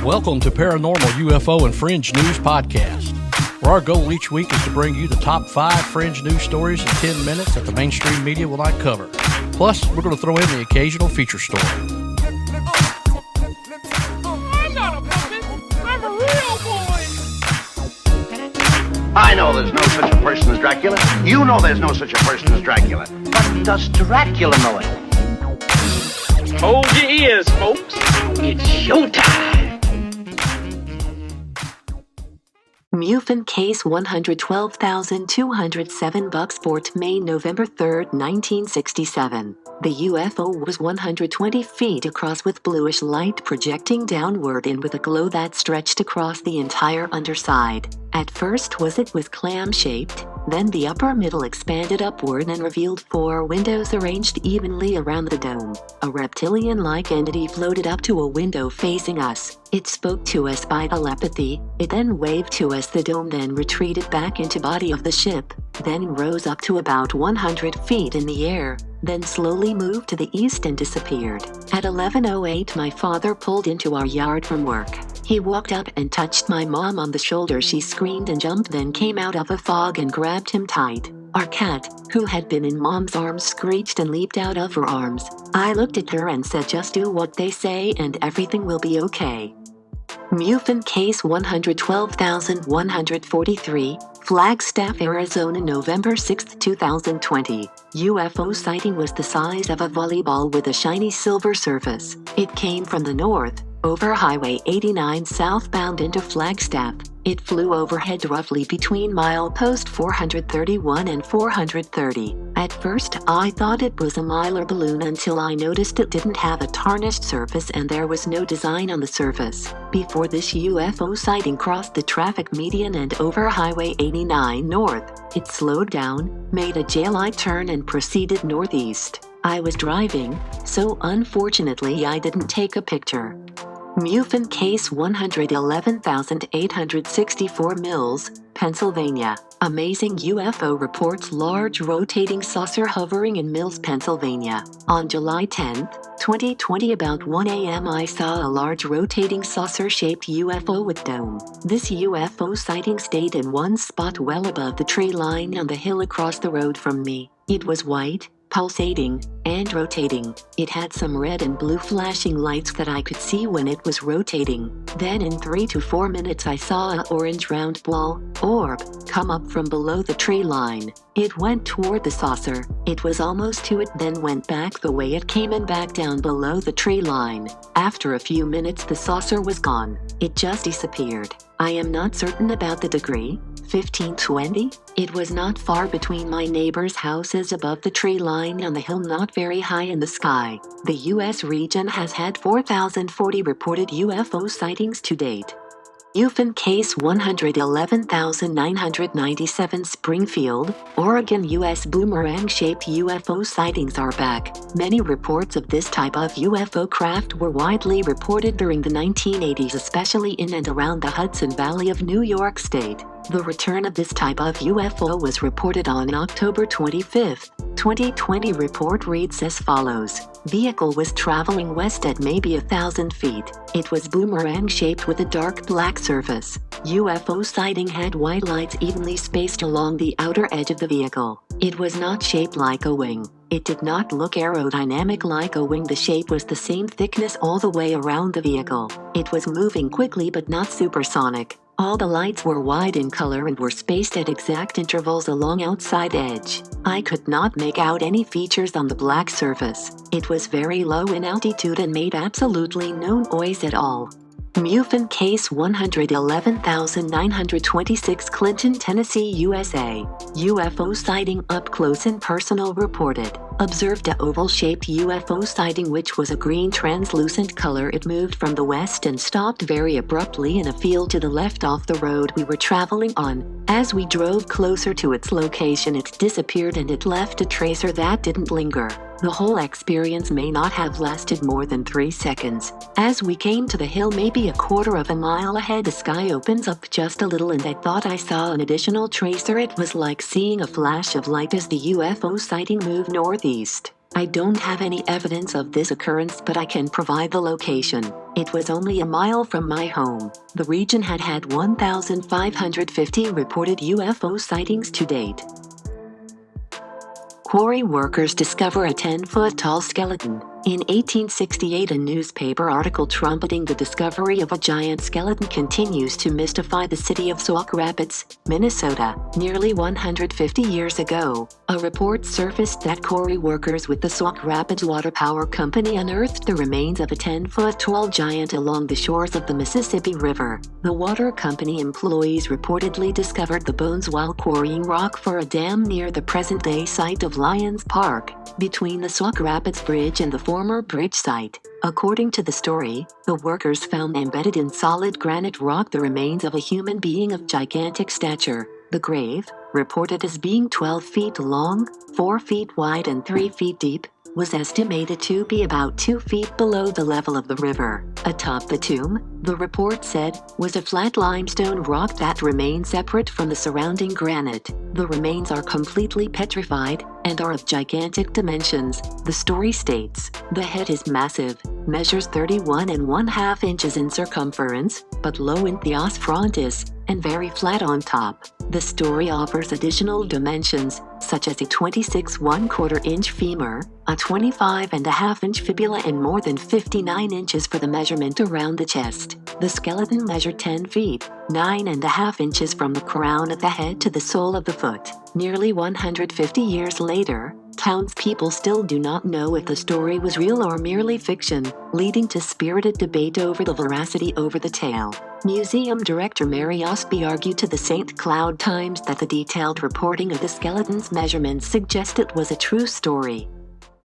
Welcome to Paranormal, UFO and Fringe News Podcast, where our goal each week is to bring you the top 5 fringe news stories in 10 minutes that the mainstream media will not cover. Plus, we're going to throw in the occasional feature story. I'm not a puppet. I'm a real boy. I know there's no such a person as Dracula. You know there's no such a person as Dracula. But does Dracula know it? Hold your ears, folks. It's showtime. MUFON Case 112,207 Bucksport, Maine, November 3, 1967. The UFO was 120 feet across with bluish light projecting downward and with a glow that stretched across the entire underside. At first it was clam-shaped, then the upper middle expanded upward and revealed 4 windows arranged evenly around the dome. A reptilian-like entity floated up to a window facing us. It spoke to us by telepathy. It then waved to us. The dome then retreated back into body of the ship, then rose up to about 100 feet in the air, then slowly moved to the east and disappeared. At 11:08 my father pulled into our yard from work. He walked up and touched my mom on the shoulder. She screamed and jumped, then came out of a fog and grabbed him tight. Our cat, who had been in mom's arms, screeched and leaped out of her arms. I looked at her and said, "Just do what they say and everything will be okay." MUFON Case 112,143, Flagstaff, Arizona, November 6, 2020. UFO sighting was the size of a volleyball with a shiny silver surface. It came from the north, over Highway 89 southbound into Flagstaff. It flew overhead roughly between milepost 431 and 430. At first I thought it was a Mylar balloon until I noticed it didn't have a tarnished surface and there was no design on the surface. Before this UFO sighting crossed the traffic median and over Highway 89 north, it slowed down, made a J-like turn and proceeded northeast. I was driving, so unfortunately I didn't take a picture. MUFON Case 111,864 Mills, Pennsylvania. Amazing UFO reports large rotating saucer hovering in Mills, Pennsylvania. On July 10, 2020 about 1 a.m. I saw a large rotating saucer-shaped UFO with dome. This UFO sighting stayed in one spot well above the tree line on the hill across the road from me. It was white, pulsating, and rotating. It had some red and blue flashing lights that I could see when it was rotating. Then in 3 to 4 minutes I saw an orange round ball, orb, come up from below the tree line. It went toward the saucer. It was almost to it, then went back the way it came and back down below the tree line. After a few minutes the saucer was gone. It just disappeared. I am not certain about the degree. 15-20? It was not far between my neighbor's houses above the tree line on the hill, not very high in the sky. The U.S. region has had 4,040 reported UFO sightings to date. MUFON Case 111,997 Springfield, Oregon. U.S. boomerang-shaped UFO sightings are back. Many reports of this type of UFO craft were widely reported during the 1980s, especially in and around the Hudson Valley of New York State. The return of this type of UFO was reported on October 25, 2020. Report reads as follows. Vehicle was traveling west at maybe 1,000 feet. It was boomerang-shaped with a dark black surface. UFO sighting had white lights evenly spaced along the outer edge of the vehicle. It was not shaped like a wing. It did not look aerodynamic like a wing. The shape was the same thickness all the way around the vehicle. It was moving quickly but not supersonic. All the lights were wide in color and were spaced at exact intervals along outside edge. I could not make out any features on the black surface. It was very low in altitude and made absolutely no noise at all. MUFON Case 111,926 Clinton, Tennessee, USA. UFO sighting up close and personal reported. Observed a oval-shaped UFO sighting which was a green translucent color. It moved from the west and stopped very abruptly in a field to the left off the road we were traveling on. As we drove closer to its location it disappeared and it left a tracer that didn't linger. The whole experience may not have lasted more than 3 seconds. As we came to the hill maybe a quarter of a mile ahead, the sky opens up just a little and I thought I saw an additional tracer. It was like seeing a flash of light as the UFO sighting moved northeast. I don't have any evidence of this occurrence, but I can provide the location. It was only a mile from my home. The region had 1,550 reported UFO sightings to date. Quarry workers discover a 10-foot-tall skeleton. In 1868, a newspaper article trumpeting the discovery of a giant skeleton continues to mystify the city of Sauk Rapids, Minnesota. Nearly 150 years ago, a report surfaced that quarry workers with the Sauk Rapids Water Power Company unearthed the remains of a 10-foot-tall giant along the shores of the Mississippi River. The water company employees reportedly discovered the bones while quarrying rock for a dam near the present-day site of Lions Park, between the Sauk Rapids Bridge and the former bridge site. According to the story, the workers found embedded in solid granite rock the remains of a human being of gigantic stature. The grave, reported as being 12 feet long, 4 feet wide and 3 feet deep, was estimated to be about 2 feet below the level of the river. Atop the tomb, the report said, was a flat limestone rock that remained separate from the surrounding granite. The remains are completely petrified and are of gigantic dimensions. The story states, the head is massive, measures 31.5 inches in circumference, but low in the os frontis, and very flat on top. The story offers additional dimensions, such as a 26 1/4 inch femur, a 25.5 inch fibula and more than 59 inches for the measurement around the chest. The skeleton measured 10 feet, 9.5 inches from the crown of the head to the sole of the foot. Nearly 150 years later, townspeople still do not know if the story was real or merely fiction, leading to spirited debate over the veracity over the tale. Museum director Mary Osby argued to the St. Cloud Times that the detailed reporting of the skeleton's measurements suggest it was a true story.